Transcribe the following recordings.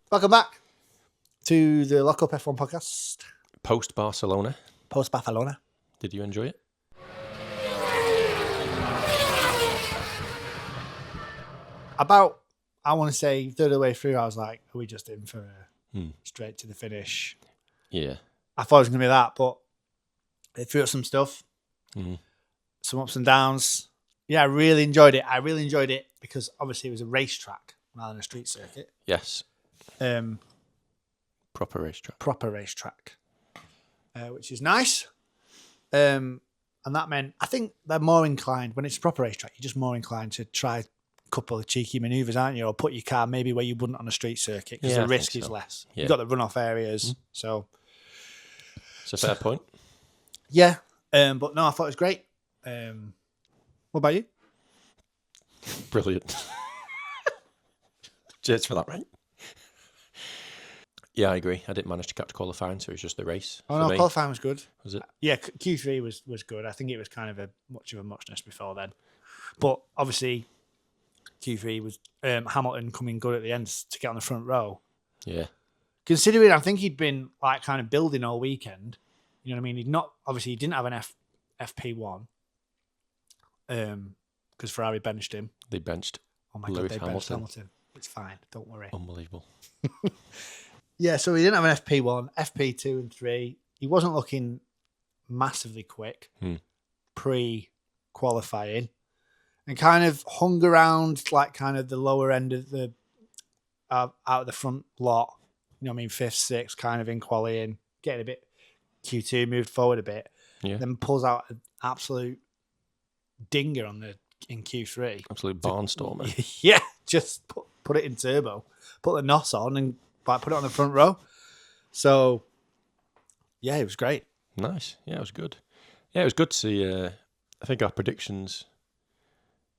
Welcome back to the Lock Up F1 podcast. Post Barcelona. Post Barcelona. Did you enjoy it? About, I want to say, third of the way through, I was like, are we just in for a straight to the finish? Yeah. I thought it was going to be that, but they threw up some stuff, some ups and downs. Yeah, I really enjoyed it. I really enjoyed it because obviously it was a racetrack rather than a street circuit. Yes. Proper racetrack, which is nice. And that meant, I think they're more inclined, when it's a proper racetrack, you're just more inclined to try a couple of cheeky manoeuvres, aren't you? Or put your car maybe where you wouldn't on a street circuit because the risk is less. Yeah. You've got the runoff areas. So it's a fair point. Yeah. But no, I thought it was great. What about you? Brilliant. Cheers for that, right? Yeah, I agree. I didn't manage to catch qualifying, so it was just the race. Oh, no, qualifying was good. Was it? Yeah, Q3 was good. I think it was kind of much of a muchness before then. But obviously, Q3 was Hamilton coming good at the end to get on the front row. Yeah. Considering I think he'd been like kind of building all weekend. You know what I mean? He didn't have an FP1 because Ferrari benched him. They benched Lewis Hamilton. Benched Hamilton. It's fine. Don't worry. Unbelievable. Yeah, so he didn't have an FP1, FP2 and 3. He wasn't looking massively quick pre-qualifying and kind of hung around like kind of the lower end of the out of the front lot. You know what I mean? 5th, 6th, kind of in qualifying, getting a bit Q2, moved forward a bit. Yeah. Then pulls out an absolute dinger in Q3. Absolute barnstormer. Yeah, just put it in turbo, put the NOS on and put it on the front row. So, yeah, it was great. Nice. Yeah, it was good. Yeah, it was good to see. I think our predictions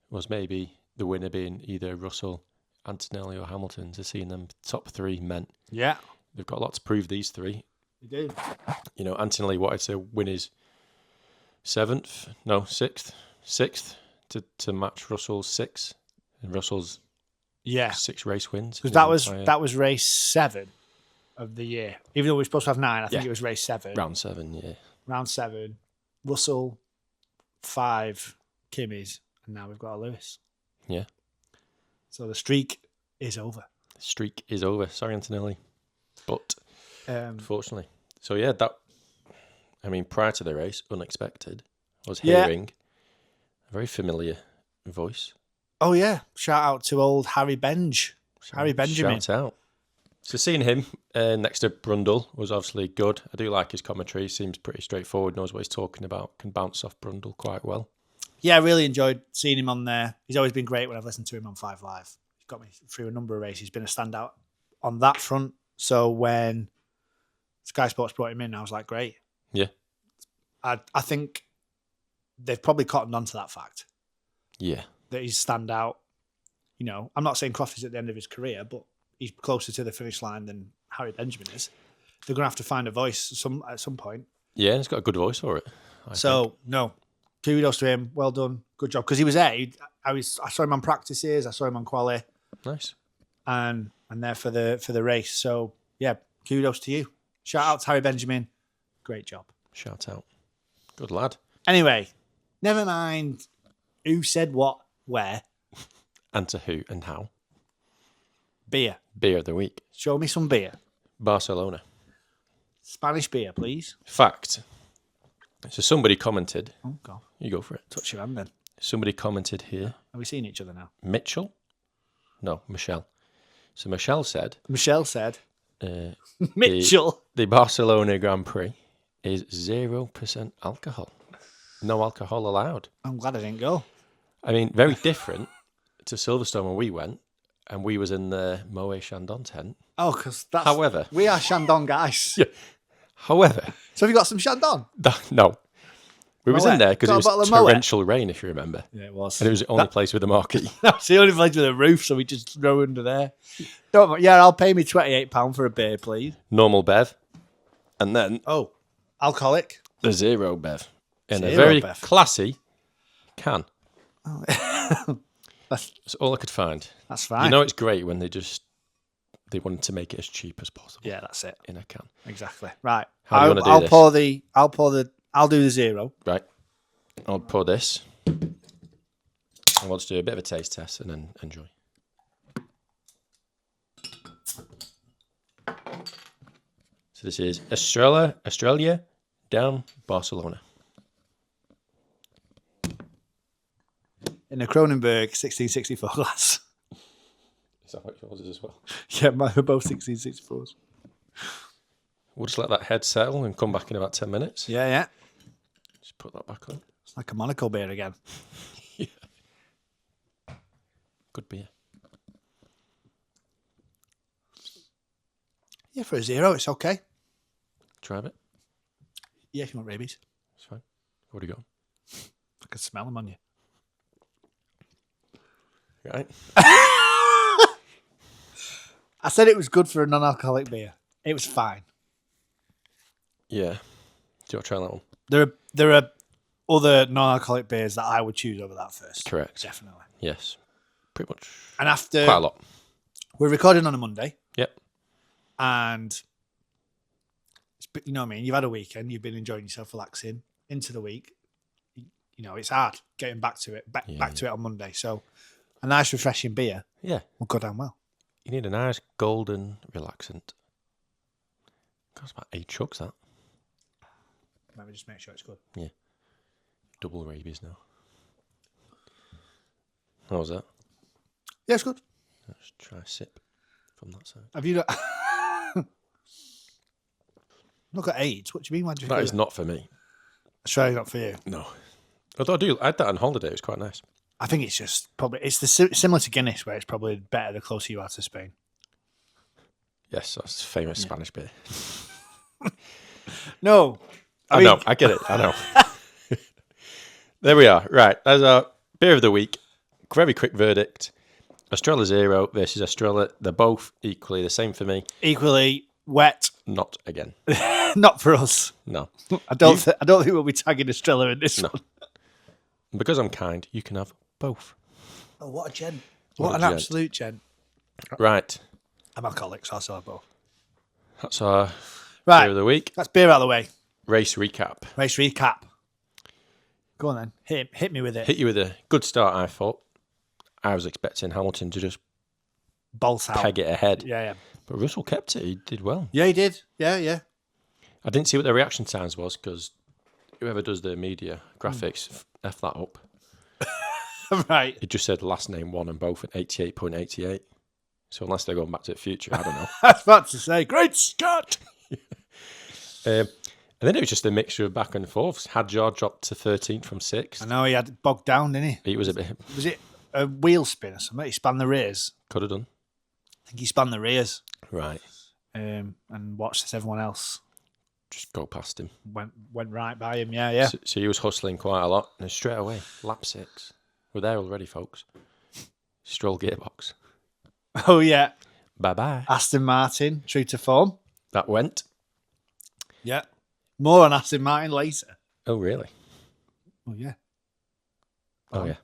was maybe the winner being either Russell, Antonelli or Hamilton. To seeing them top 3 meant they've got a lot to prove, these 3. They do. You know, Antonelli wanted to win his 6th to match Russell's 6th. And Russell's 6 race wins. Because that was race 7 of the year. Even though we were supposed to have 9, I think it was race 7. Round 7, yeah. Round 7. Russell, 5 Kimmies, and now we've got a Lewis. Yeah. So the streak is over. Sorry, Antonelli. But unfortunately. So yeah, prior to the race, unexpected, I was hearing a very familiar voice. Oh, yeah. Shout out to old Harry Benj. Harry Benjamin. Shout out. So seeing him next to Brundle was obviously good. I do like his commentary. Seems pretty straightforward, knows what he's talking about, can bounce off Brundle quite well. Yeah, I really enjoyed seeing him on there. He's always been great when I've listened to him on 5 Live. He's got me through a number of races. He's been a standout on that front. So when Sky Sports brought him in, I was like, great. Yeah. I think they've probably cottoned on to that fact. Yeah. That he's stand out. You know, I'm not saying Croft is at the end of his career, but he's closer to the finish line than Harry Benjamin is. They're going to have to find a voice at some point. Yeah, he's got a good voice for it. I think. No, kudos to him. Well done. Good job. Because he was there. I saw him on practices. I saw him on quali. Nice. And there for the race. So, yeah, kudos to you. Shout out to Harry Benjamin. Great job. Shout out. Good lad. Anyway, never mind who said what, where. And to who and how. Beer of the week. Show me some beer. Barcelona. Spanish beer, please. Fact. So somebody commented. Oh, God. You go for it. Touch your hand then. Somebody commented here. Are we seeing each other now? Mitchell? No, Michelle. So Michelle said. Mitchell. The Barcelona Grand Prix is 0% alcohol. No alcohol allowed. I'm glad I didn't go. I mean, very different to Silverstone when we went, and we was in the Moët Chandon tent. Oh, because that's... However... We are Chandon guys. Yeah. However... So have you got some Chandon? No. We was in there because it was torrential rain, if you remember. Yeah, it was. And it was the only place with a marquee. That's the only place with a roof, so we just throw under there. I'll pay me £28 for a beer, please. Normal bev. And then... Oh, alcoholic. The zero bev. In a very classy can. Oh. That's all I could find. That's fine. You know it's great when they just they wanted to make it as cheap as possible. Yeah, that's it. In a can. Exactly. Right. How do you want to do this? I'll do the 0. Right. I'll pour this. And we'll just do a bit of a taste test and then enjoy. So this is Australia down Barcelona. In a Kronenberg 1664 glass. Is that what yours is as well? Yeah, mine are both 1664s. We'll just let that head settle and come back in about 10 minutes. Yeah. Just put that back on. It's like a Monaco beer again. Yeah. Good beer. Yeah, for a 0, it's okay. Try a bit. Yeah, if you want rabies. It's fine. What do you got? I can smell them on you. Right. I said it was good for a non-alcoholic beer. It was fine. Yeah. Do you want to try that one? There are other non-alcoholic beers that I would choose over that first. Correct. Definitely. Yes. Pretty much. And after... Quite a lot. We're recording on a Monday. Yep. And... You know what I mean? You've had a weekend. You've been enjoying yourself, relaxing. Into the week. You know, it's hard getting back to it. Back to it on Monday. So a nice, refreshing beer will go down well. You need a nice golden relaxant. Costs about 8 chugs, that. Let me just make sure it's good. Yeah. Double rabies now. How was that? Yeah, it's good. Let's try a sip from that side. Have you not... not got AIDS? What do you mean? That is not for me. Australia's not for you? No. Although I had that on holiday. It was quite nice. I think it's just probably... It's similar to Guinness, where it's probably better the closer you are to Spain. Yes, that's famous Spanish beer. No. I know. I get it. I know. There we are. Right. That's our beer of the week. Very quick verdict. Estrella 0 versus Estrella. They're both equally the same for me. Equally wet. Not again. Not for us. No. I don't think we'll be tagging Estrella in this one. And because I'm kind, you can have both. Oh, what a gent. What an absolute gent. Right. I'm alcoholic, so I'll still have both. That's our beer of the week. That's beer out of the way. Race recap. Go on then. Hit me with it. Hit you with a good start, I thought. I was expecting Hamilton to just bolt out. Peg it ahead. Yeah. But Russell kept it. He did well. Yeah, he did. Yeah. I didn't see what the reaction times was because whoever does the media graphics, F that up. Right. It just said last name 1 and both at 88.88. So unless they're going back to the future, I don't know. I was about to say, great Scott! And then it was just a mixture of back and forths. Hadjar dropped to 13th from 6th. I know he had bogged down, didn't he? He was a bit... Was it a wheel spin or something? He span the rears. Could have done. I think he span the rears. Right. And watched as everyone else just go past him. Went right by him, yeah. So he was hustling quite a lot. And straight away, lap 6. We're there already, folks. Stroll gearbox. Oh, yeah. Bye-bye. Aston Martin, true to form. That went. Yeah. More on Aston Martin later. Oh, really? Oh, yeah. Oh, yeah.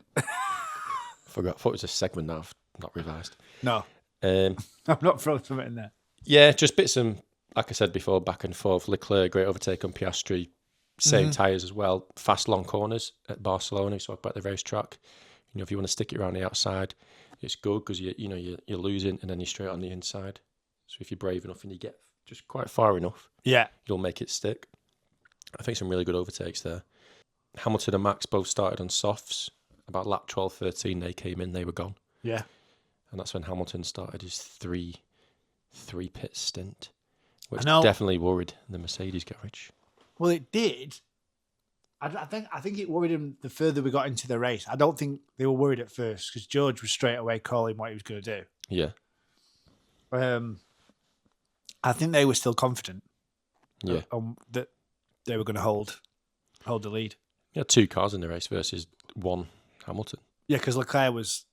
Forgot. I thought it was a segment that I've not revised. No. I'm not throwing something in there. Yeah, just bits and, like I said before, back and forth. Leclerc, great overtake on Piastri. Same tyres as well. Fast, long corners at Barcelona. So about the racetrack. You know, if you want to stick it around the outside, it's good because you're losing and then you're straight on the inside. So if you're brave enough and you get just quite far enough, you'll make it stick. I think some really good overtakes there. Hamilton and Max both started on softs. About lap 12, 13, they came in, they were gone. Yeah. And that's when Hamilton started his three pit stint, which definitely worried the Mercedes garage. Well, it did. I think it worried him the further we got into the race. I don't think they were worried at first because George was straight away calling what he was going to do. Yeah. I think they were still confident. Yeah. That they were going to hold the lead. You had 2 cars in the race versus 1 Hamilton. Yeah, because Leclerc was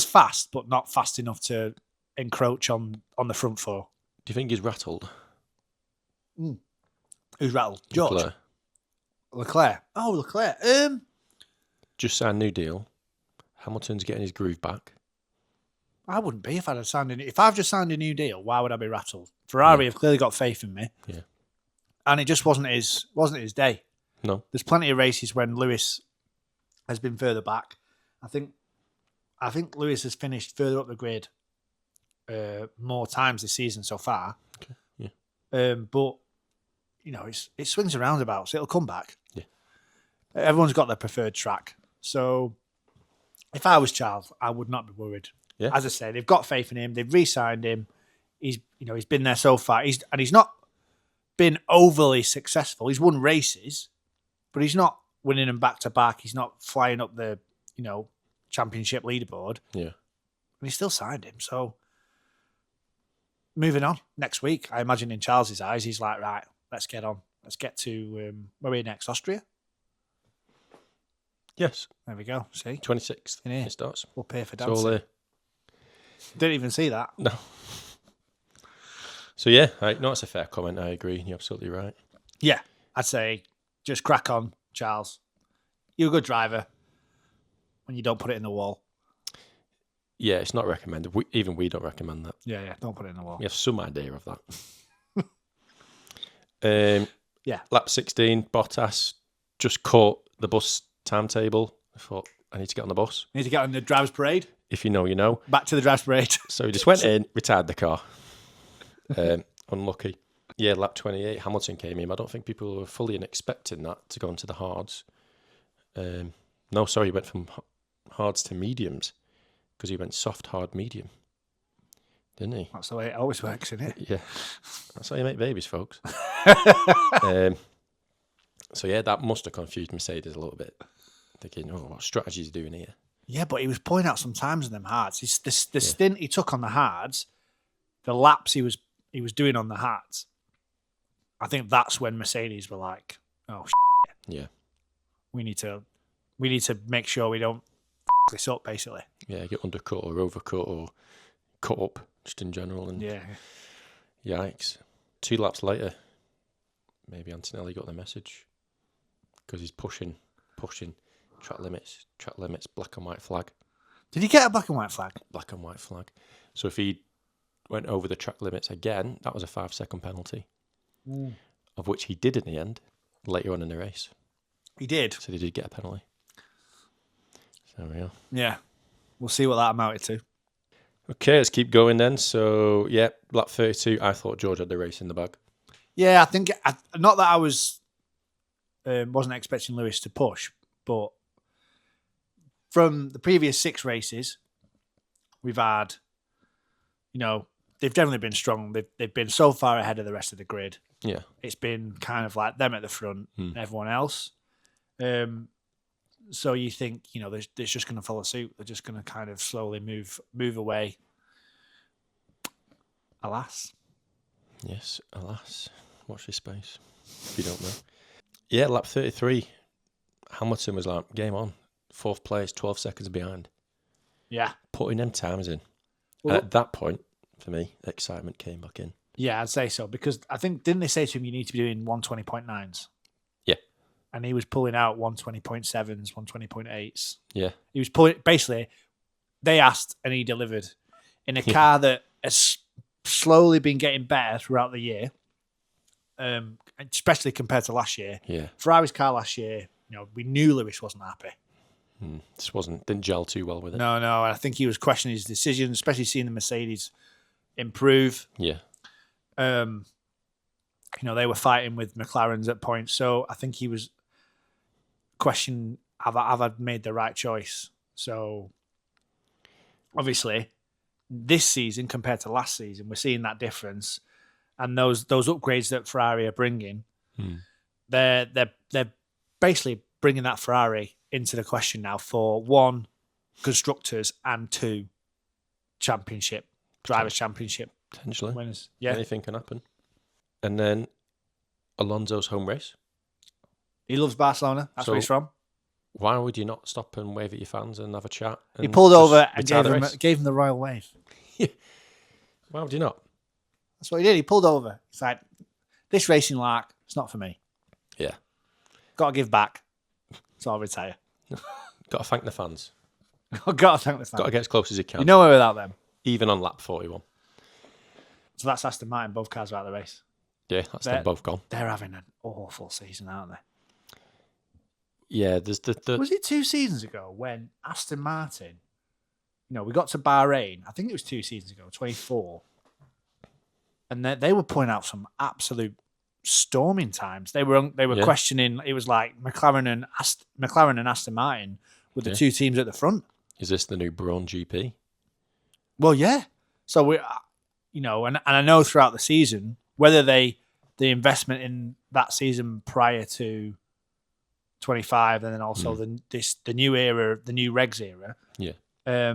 fast, but not fast enough to encroach on the front 4. Do you think he's rattled? Who's rattled? George. Leclerc. Oh, Leclerc. Just signed a new deal. Hamilton's getting his groove back. I wouldn't be if I'd signed if I've just signed a new deal. Why would I be rattled? Ferrari have clearly got faith in me. Yeah. And it just wasn't his day. No. There's plenty of races when Lewis has been further back. I think Lewis has finished further up the grid more times this season so far. Okay. Yeah. But it swings and roundabouts. It'll come back. Yeah. Everyone's got their preferred track. So if I was Charles, I would not be worried. Yeah. As I say, they've got faith in him. They've re-signed him. He's been there so far. He's not been overly successful. He's won races, but he's not winning them back to back. He's not flying up the championship leaderboard. Yeah. And he still signed him. So moving on next week, I imagine in Charles's eyes, he's like, right, let's get on. Let's get to where are we next? Austria? Yes. There we go. See? 26th. In here. It starts. We'll pay for It's all dancing. there. Didn't even see that. No. So yeah, no, it's a fair comment. I agree. You're absolutely right. Yeah. I'd say just crack on, Charles. You're a good driver when you don't put it in the wall. Yeah, it's not recommended. Even we don't recommend that. Yeah. Don't put it in the wall. We have some idea of that. Yeah. Lap 16, Bottas just caught the bus timetable. I thought, I need to get on the bus. Need to get on the driver's parade. If you know, you know. Back to the driver's parade. So he just went in, retired the car. Unlucky. Yeah, lap 28, Hamilton came in. I don't think people were fully expecting that to go into the hards. No, sorry, he went from hards to mediums because he went soft, hard, medium. Didn't he? That's the way it always works, isn't it? Yeah. That's how you make babies, folks. So yeah, that must have confused Mercedes a little bit. Thinking, what strategy is he doing here? Yeah, but he was pulling out some times in them hards. The stint he took on the hards, the laps he was doing on the hards, I think that's when Mercedes were like, oh, yeah, we need to make sure we don't this up, basically. Yeah, get undercut or overcut or cut up just in general. And yeah, yikes. 2 laps later, maybe Antonelli got the message because he's pushing track limits, black and white flag. Did he get a black and white flag? Black and white flag. So if he went over the track limits again, that was a 5-second penalty, of which he did in the end later on in the race. He did. So they did get a penalty. So we are. Yeah, we'll see what that amounted to. Okay, let's keep going then. So yeah, lap 32. I thought George had the race in the bag. Yeah, I think not that I wasn't expecting Lewis to push, but from the previous 6 races, we've had, they've definitely been strong. They've been so far ahead of the rest of the grid. Yeah, It's been kind of like them at the front and everyone else. So you think, they're just going to follow suit. They're just going to kind of slowly move away. Alas. Yes, alas. Watch this space, if you don't know. Yeah, lap 33. Hamilton was like, game on. 4th place, 12 seconds behind. Yeah. Putting them times in. Well, and at that point, for me, excitement came back in. Yeah, I'd say so. Because I think, didn't they say to him, you need to be doing 120.9s? Yeah. And he was pulling out 120.7s, 120.8s. Yeah. He was pulling, basically, they asked and he delivered in a car that has slowly been getting better throughout the year, especially compared to last year. Yeah. Ferrari's car last year, we knew Lewis wasn't happy. This didn't gel too well with it. No, I think he was questioning his decision, especially seeing the Mercedes improve. Yeah. They were fighting with McLaren's at points, so I think he was questioning, have I made the right choice? So obviously, this season compared to last season, we're seeing that difference, and those upgrades that Ferrari are bringing, they're basically bringing that Ferrari into the question now for 1, constructors, and 2, drivers' championship Potentially. winners. Yeah, Anything can happen. And then Alonso's home race. he loves Barcelona. That's where he's from. Why would you not stop and wave at your fans and have a chat? He pulled over and retire the race? gave him the royal wave. Why would you not? That's what he did. He pulled over. It's like, this racing lark, it's not for me. Yeah. Got to give back. So I'll retire. Got to thank the fans. Got to thank the fans. Got to get as close as you can. You know where without them. even on lap 41. So that's Aston Martin. Both cars are out of the race. Yeah, that's them both gone. They're having an awful season, aren't they? Yeah, there's the Was it 2 seasons ago when Aston Martin, we got to Bahrain, I think it was 2 seasons ago, 24, and they were putting out some absolute storming times. They were questioning, it was like McLaren and Aston Martin were the two teams at the front. Is this the new Braun GP? Well, yeah. So we, and I know throughout the season, whether the investment in that season prior to 25 and then also the new era, the new regs era. Yeah.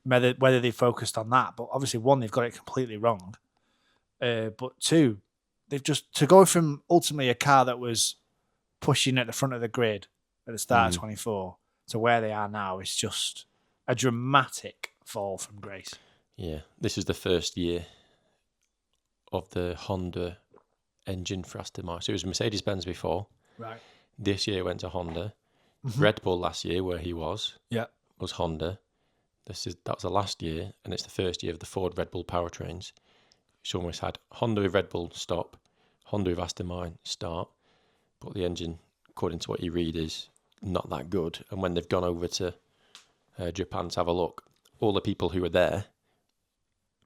Whether they focused on that, but obviously 1, they've got it completely wrong. But 2, they've just to go from ultimately a car that was pushing at the front of the grid at the start of 24 to where they are now is just a dramatic fall from grace. Yeah, this is the first year of the Honda engine for Aston Martin. So it was Mercedes-Benz before. Right. This year went to Honda. Red Bull last year, where he was Honda. That was the last year, and it's the first year of the Ford Red Bull powertrains. It's almost had Honda with Red Bull stop, Honda with Aston Martin start, but the engine, according to what you read, is not that good. And when they've gone over to Japan to have a look, all the people who were there,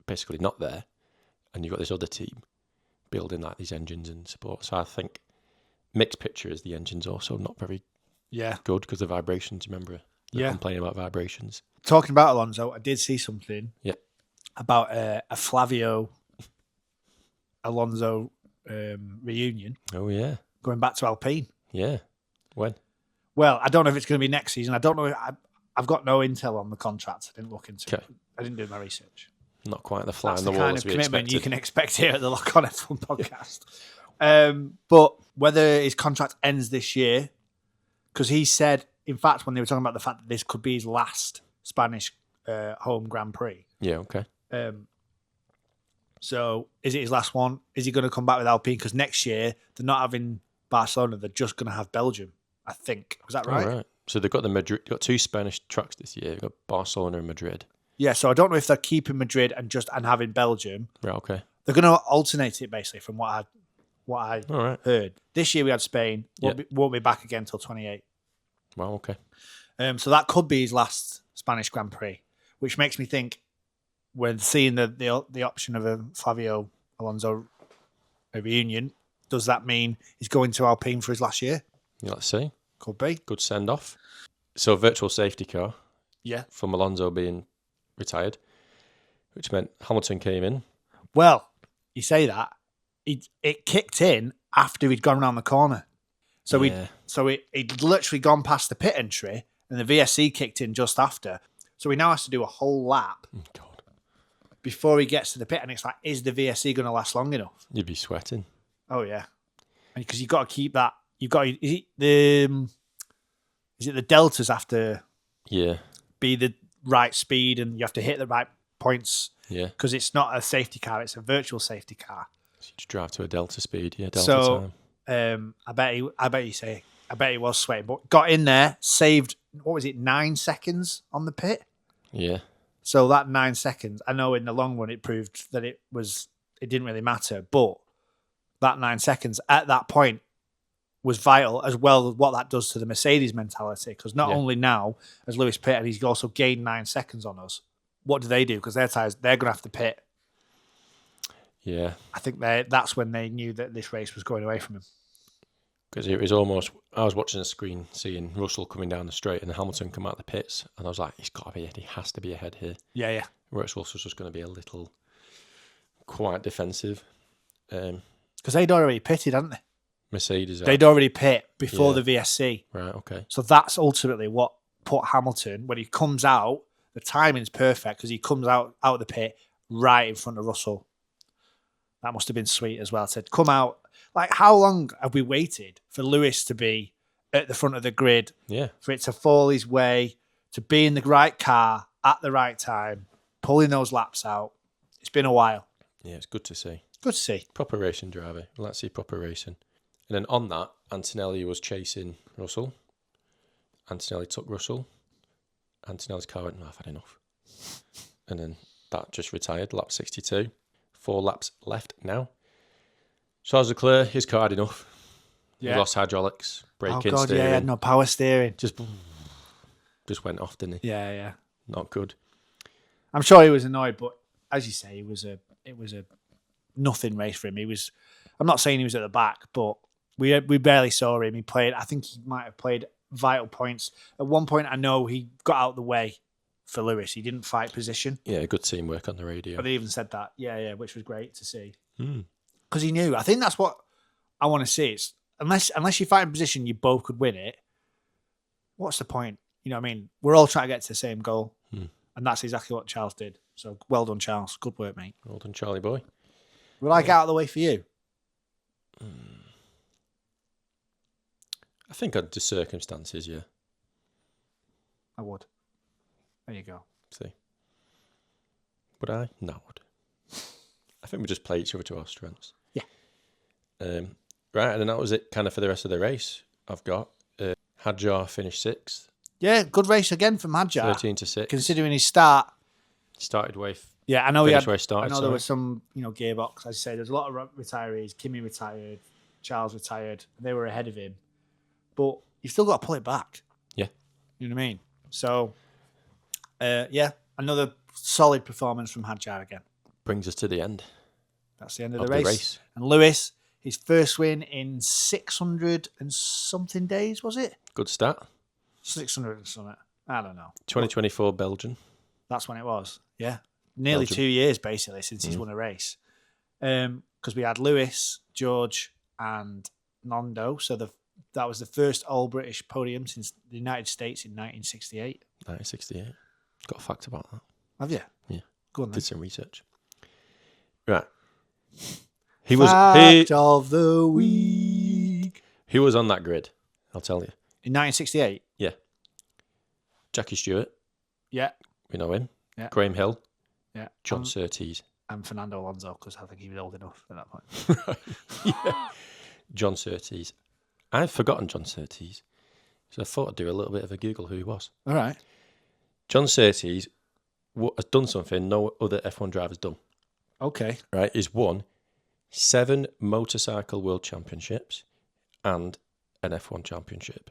basically not there, and you've got this other team building like these engines and support. So I think mixed picture is the engine's also not very good because of vibrations. Remember, they're complaining about vibrations. Talking about Alonso, I did see something about a Flavio Alonso reunion. Oh yeah, going back to Alpine. Yeah, when? Well, I don't know if it's going to be next season. I don't know. I've got no intel on the contract. I didn't look into it. I didn't do my research. Not quite the fly That's on the the wall kind as of we commitment expected. you can expect here at the Lock On F1 podcast. But whether his contract ends this year, because he said, in fact, when they were talking about the fact that this could be his last Spanish home Grand Prix. Yeah, okay. So is it his last one? Is he going to come back with Alpine? Because next year they're not having Barcelona; they're just going to have Belgium. I think was that right? All right. So they've got Madrid. Got 2 Spanish tracks this year. They've got Barcelona and Madrid. Yeah. So I don't know if they're keeping Madrid and having Belgium. Right. Okay. They're going to alternate it basically from what I All right. heard. This year we had Spain. Won't be back again until 28. Well, okay. So that could be his last Spanish Grand Prix, which makes me think, when seeing the option of a Flavio Alonso reunion, does that mean he's going to Alpine for his last year? Yeah, let's see. Could be. Good send off. So virtual safety car. Yeah. From Alonso being retired, which meant Hamilton came in. Well, you say that it kicked in after he'd gone around the corner. So he'd literally gone past the pit entry, and the VSC kicked in just after. So he now has to do a whole lap before he gets to the pit, and it's like, is the VSC going to last long enough? You'd be sweating. Oh yeah, because you've got to keep that. You've got is it the deltas have to be the right speed, and you have to hit the right points. Yeah, because it's not a safety car; it's a virtual safety car. So you just drive to a delta speed. Yeah, delta time. I bet he was sweating, but got in there, saved. What was it? 9 seconds on the pit. Yeah. So that 9 seconds, I know in the long run it proved that it didn't really matter, but that 9 seconds at that point was vital, as well as what that does to the Mercedes mentality. Because not only now has Lewis pitted, he's also gained 9 seconds on us. What do? Because their tyres, they're going to have to pit. Yeah. I think that's when they knew that this race was going away from him. Because it was almost, I was watching the screen, seeing Russell coming down the straight and Hamilton come out the pits, and I was like, he's got to be ahead. He has to be ahead here. Yeah. Whereas Russell's just going to be a little quite defensive. Because they'd already pitted, hadn't they? Mercedes. They'd already pit before the VSC. Right, okay. So that's ultimately what put Hamilton, when he comes out, the timing's perfect because he comes out of the pit right in front of Russell. That must have been sweet as well. I said, come out. Like, how long have we waited for Lewis to be at the front of the grid? Yeah. For it to fall his way, to be in the right car at the right time, pulling those laps out. It's been a while. Yeah, it's good to see. Good to see. Proper racing driver. Let's see proper racing. And then on that, Antonelli was chasing Russell. Antonelli took Russell. Antonelli's car went, no, I've had enough. And then that just retired, lap 62. 4 laps left now. Charles Leclerc, his car had enough. Yeah. He lost hydraulics, braking, Oh God, steering. yeah, he had no power steering. Just went off, didn't he? Yeah, yeah. Not good. I'm sure he was annoyed, but as you say, it was a nothing race for him. I'm not saying he was at the back, but we barely saw him. He played. I think he might have played vital points. At one point, I know he got out of the way for Lewis. He didn't fight position. Yeah, good teamwork on the radio. But they even said that. Yeah, which was great to see. Mm. Because he knew. I think that's what I want to see. It's unless you fight in position, you both could win it. What's the point? You know what I mean? We're all trying to get to the same goal. And that's exactly what Charles did. So well done, Charles. Good work, mate. Well done, Charlie boy. Will I get out of the way for you? I think under the circumstances, yeah. I would. There you go. See. Would I? No, I would. I think we just play each other to our strengths. Yeah. Right, and then that was it kind of for the rest of the race. I've got Hadjar finished 6th. Yeah, good race again from Hadjar. 13 to 6. Considering his start. Started way. Yeah, I know Finished where he started, I know sorry. there was some, gearbox. As I say, there's a lot of retirees. Kimi retired, Charles retired. They were ahead of him, but you've still got to pull it back. Yeah, you know what I mean. So, yeah, another solid performance from Hadjar again. brings us to the end. That's the end of the race. race. And Lewis, his first win in 600 and something days, was it? Good start. 600 and something. I don't know. 2024 Belgian. That's when it was. Yeah. Nearly Belgium. 2 years, basically, since he's won a race. Because we had Lewis, George, and Nando. So that was the first all-British podium since the United States in 1968. 1968. Got a fact about that. Have you? Yeah. Go on then. Did some research. Right. He was Fact of the week. he was on that grid, I'll tell you. In 1968? Yeah. Jackie Stewart, Yeah. we know him. Yeah. Graham Hill, Yeah. John Surtees. And Fernando Alonso, because I think he was old enough at that point. Yeah. John Surtees. I've forgotten John Surtees, so I thought I'd do a little bit of a Google who he was. All right. John Surtees has done something no other F1 driver's done. Okay. Right? He's won 7 motorcycle world championships and an F1 championship.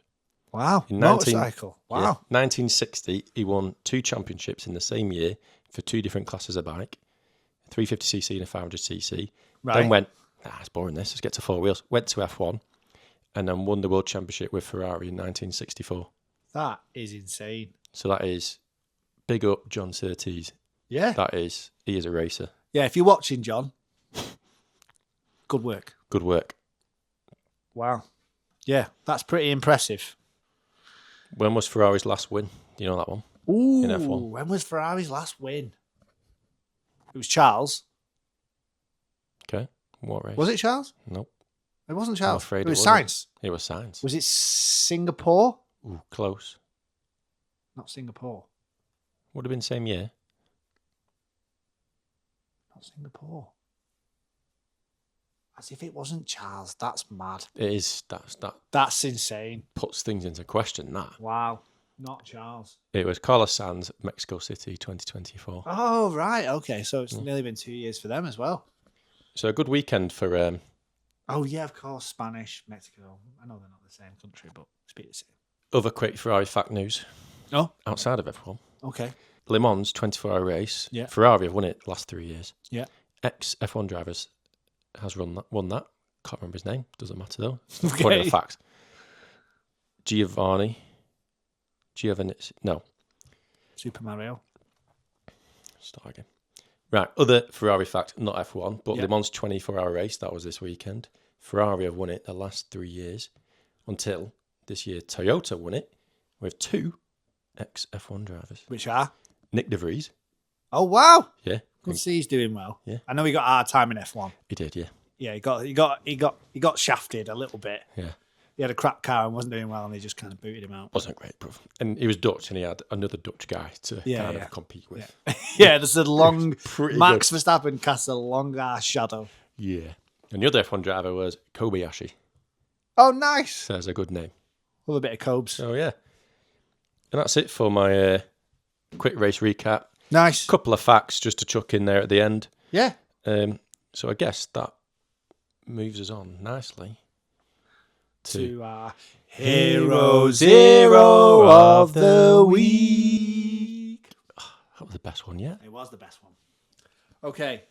Wow. In Motorcycle. Wow. Yeah, 1960, he won 2 championships in the same year for 2 different classes of bike, 350cc and a 500cc. Right. Then went, it's boring this, let's get to 4 wheels. Went to F1 and then won the world championship with Ferrari in 1964. That is insane. So that is big up John Surtees. Yeah. He is a racer. Yeah, if you're watching, John, good work. Good work. Wow. Yeah, that's pretty impressive. When was Ferrari's last win? Do you know that one? Ooh, In F1. when was Ferrari's last win? It was Charles. Okay. What race? Was it Charles? Nope. It wasn't Charles. I'm afraid it was wasn't. Sainz. It was Sainz. Was it Singapore? Ooh, close. Not Singapore. Would have been same year. Not Singapore. As if it wasn't Charles. That's mad. It is. That That's insane. puts things into question, that. Wow. Not Charles. It was Carlos Sainz, Mexico City, 2024. Oh, right. Okay. So it's nearly been 2 years for them as well. So a good weekend for... Oh, yeah, of course. Spanish, Mexico. I know they're not the same country, but speak the same. other quick Ferrari fact news. Oh, Outside of F1. okay. Le Mans 24-hour race. Yeah. Ferrari have won it the last 3 years. Yeah. Ex-F1 drivers has won that. Can't remember his name. Doesn't matter though. Okay. Point of the fact. Giovanni. No. Super Mario. Start again. Right. Other Ferrari fact, not F1, but Yeah. Le Mans 24-hour race. That was this weekend. Ferrari have won it the last 3 years until this year. Toyota won it with 2 ex-F1 drivers. Which are? Nick De Vries. Oh, wow. Yeah. Good to see he's doing well. Yeah. I know he got a hard time in F1. He did, yeah. Yeah, he got shafted a little bit. Yeah. He had a crap car and wasn't doing well, and they just kind of booted him out. Wasn't great, bro. And he was Dutch, and he had another Dutch guy to kind of compete with. Yeah, there's a long Pretty Max good. Verstappen casts a long ass shadow. Yeah. And the other F1 driver was Kobayashi. Oh, nice. So that's a good name. Love a bit of Cobes. So, yeah. And that's it for my quick race recap. Nice. Couple of facts just to chuck in there at the end. Yeah. So I guess that moves us on nicely To our Hero Zero of the Week. That was the best one yet. It was the best one. Okay.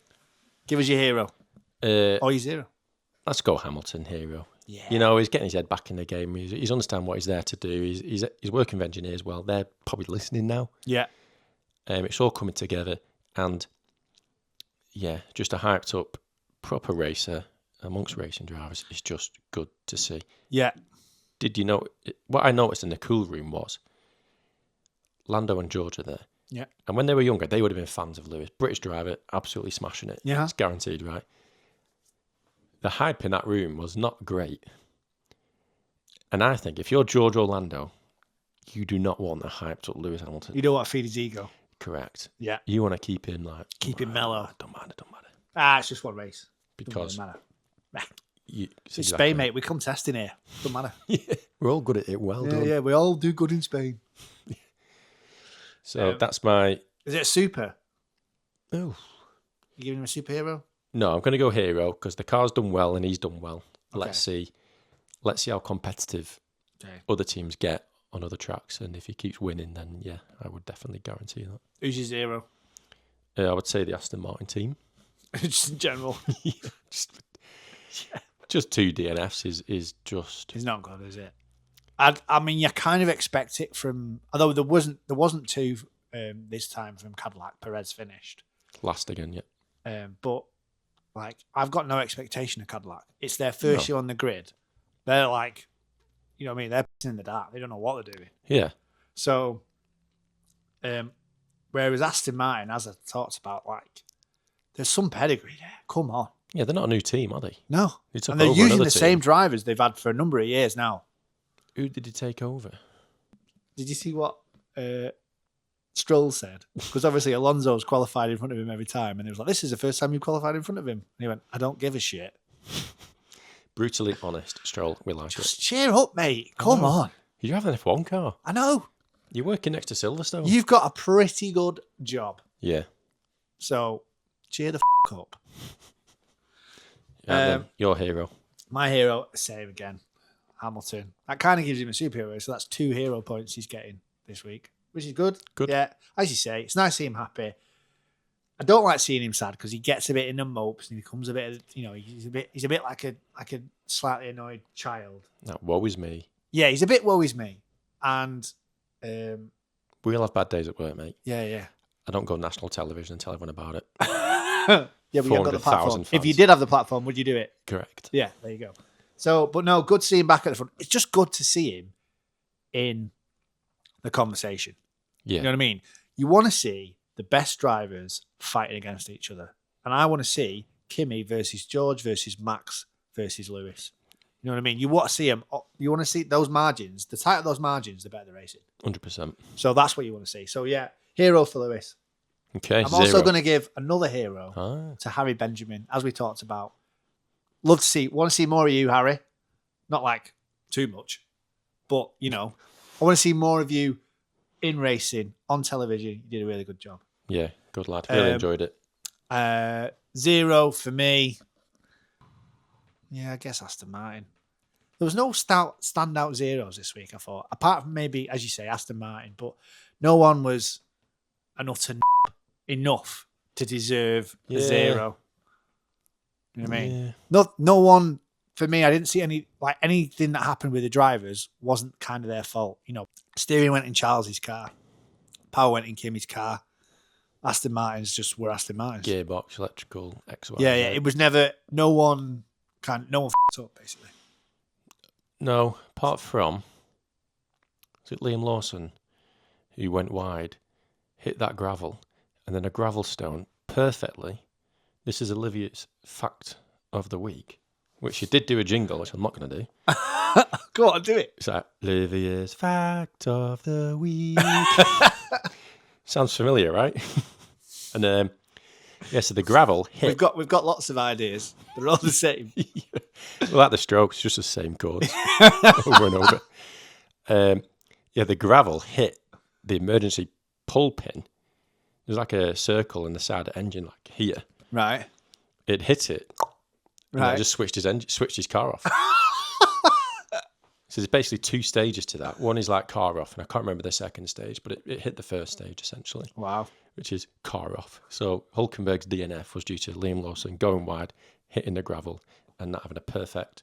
Give us your hero. Or your zero. Let's go Hamilton, hero. Yeah. You know, he's getting his head back in the game. He's understand what he's there to do. He's working with engineers well. They're probably listening now. Yeah. It's all coming together. And, yeah, just a hyped up, proper racer amongst racing drivers is just good to see. Yeah. Did you know, what I noticed in the cool room was Lando and George are there. Yeah. And when they were younger, they would have been fans of Lewis. British driver, absolutely smashing it. Yeah. It's guaranteed, right? The hype in that room was not great. And I think if you're George Orlando, you do not want a hyped up Lewis Hamilton. You don't want to feed his ego. Correct. Yeah. You want to keep him like... Keep him mellow. Don't matter. It's just one race. Because... Doesn't matter. It's It's Spain, mate. We come testing here. Doesn't matter. Yeah, we're all good at it. Well done. Yeah, we all do good in Spain. So that's my... Is it a super? Oh. You giving him a superhero? No, I'm going to go hero because the car's done well and he's done well. Okay. Let's see how competitive Okay. other teams get on other tracks. And if he keeps winning, then yeah, I would definitely guarantee that. Who's your zero? I would say the Aston Martin team. Just in general. Just 2 DNFs is just... It's not good, is it? I mean, you kind of expect it from... Although there wasn't two this time from Cadillac. Perez finished. Last again, yeah. But, like, I've got no expectation of Cadillac. It's their first year on the grid. They're like, you know what I mean? They're in the dark. They don't know what they're doing. Yeah. So, whereas Aston Martin, as I talked about, like, there's some pedigree there. Come on. Yeah, they're not a new team, are they? No. They took And they're over using another the team. same drivers they've had for a number of years now. Who did he take over? Did you see what Stroll said? Because obviously Alonso's qualified in front of him every time. And he was like, this is the first time you've qualified in front of him. And he went, I don't give a shit. Brutally honest, Stroll. We like Just it. cheer up, mate. Come on. You have an F1 car. I know. You're working next to Silverstone. You've got a pretty good job. Yeah. So cheer the up. Yeah, then, your hero. My hero, same again. Hamilton. That kind of gives him a superhero. So that's 2 hero points he's getting this week, which is good. Good. Yeah. As you say, it's nice to see him happy. I don't like seeing him sad because he gets a bit in the mopes and he becomes a bit, he's a bit like a slightly annoyed child. That woe is me. Yeah, he's a bit woe is me. And We all have bad days at work, mate. yeah. I don't go on national television and tell everyone about it. Yeah, but you haven't got the platform. 400,000 If you fans. did have the platform, would you do it? Correct. Yeah, there you go. So, but no, good to see him back at the front. It's just good to see him in the conversation. Yeah. You know what I mean? You want to see the best drivers fighting against each other. And I want to see Kimi versus George versus Max versus Lewis. You know what I mean? You want to see them. You want to see those margins. The tighter those margins, the better the racing. 100%. So that's what you want to see. So yeah, hero for Lewis. Okay, I'm also going to give another hero Ah. to Harry Benjamin, as we talked about. Want to see more of you, Harry. Not like too much, but I want to see more of you in racing on television. You did a really good job. Yeah, good lad. Really enjoyed it. 0 for me. Yeah, I guess Aston Martin. There was no standout zeros this week, I thought. Apart from maybe, as you say, Aston Martin, but no one was an utter enough to deserve a 0. You know what I mean? Yeah. No one, for me, I didn't see anything that happened with the drivers wasn't kind of their fault. Steering went in Charles's car. Power went in Kimi's car. Aston Martins just were Aston Martins. Gearbox, electrical, X, Y, Yeah. Z. It was never, no one f***ed up, basically. No, apart from, was it Liam Lawson who went wide, hit that gravel, and then a gravel stone perfectly. This is Olivia's fact of the week, which she did do a jingle, which I'm not going to do. Go on, do it. It's like, Olivia's fact of the week. Sounds familiar, right? And so the gravel hit. We've got lots of ideas. They're all the same. Like the Strokes, just the same chords over and over. The gravel hit the emergency pull pin. There's like a circle in the side of the engine, like here. Right. It hit it. And Right. it just switched his car off. So there's basically 2 stages to that. One is like car off, and I can't remember the second stage, but it hit the first stage essentially. Wow. Which is car off. So Hulkenberg's DNF was due to Liam Lawson going wide, hitting the gravel, and not having a perfect.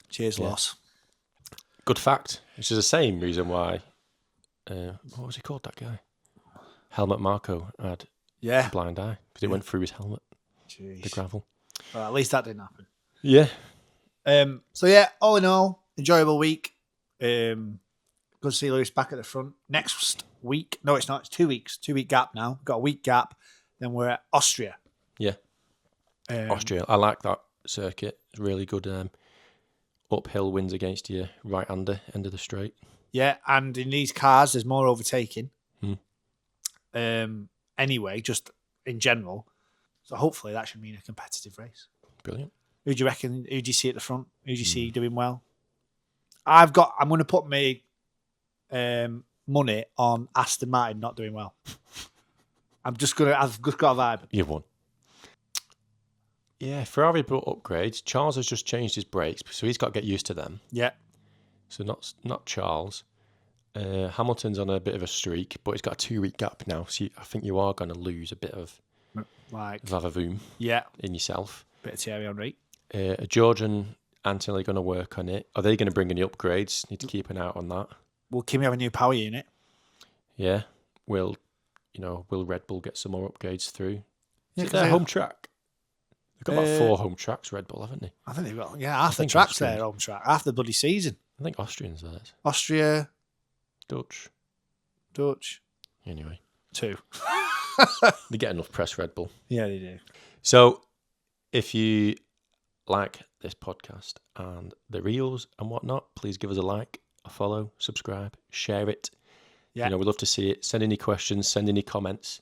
Cheers, loss. Good fact. Which is the same reason why. What was he called? That guy. Helmut Marko had a blind eye because it went through his helmet. Jeez. The gravel. Well, at least that didn't happen. Yeah. So yeah, all in all, enjoyable week. Good to see Lewis back at the front. Next week, no, it's not. It's 2 weeks. 2 week gap now. Got a week gap. Then we're at Austria. Yeah. Austria. I like that circuit. It's really good. Uphill wins against your right-hander end of the straight. Yeah, and in these cars, there's more overtaking. Hmm. Anyway, just in general. So hopefully that should mean a competitive race. Brilliant. Who do you reckon? Who do you see at the front? Who do you see doing well? I'm going to put my money on Aston Martin not doing well. I've just got a vibe. You've won. Yeah, Ferrari brought upgrades. Charles has just changed his brakes, so he's got to get used to them. Yeah. So not Charles. Hamilton's on a bit of a streak, but he's got a 2 week gap now. So I think you are going to lose a bit of vavavoom in yourself. Bit of Thierry Henry. George and Anthony are going to work on it. Are they going to bring any upgrades? Need to keep an eye out on that. Will Kimi have a new power unit? Yeah. Will Red Bull get some more upgrades through? Yeah, Is it their home track? They've got about 4 home tracks, Red Bull, haven't they? I think they've got half the track's their home track, half the bloody season. I think Austrians are theirs. Austria, Dutch. Anyway, 2. They get enough press, Red Bull. Yeah, they do. So, if you like this podcast and the reels and whatnot, please give us a like, a follow, subscribe, share it. Yeah. We'd love to see it. Send any questions, send any comments.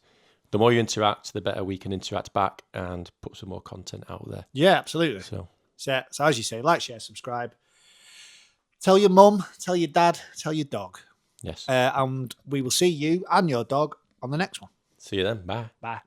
The more you interact, the better we can interact back and put some more content out there. Yeah, absolutely. So as you say, like, share, subscribe. Tell your mum, tell your dad, tell your dog. Yes. And we will see you and your dog on the next one. See you then. Bye. Bye.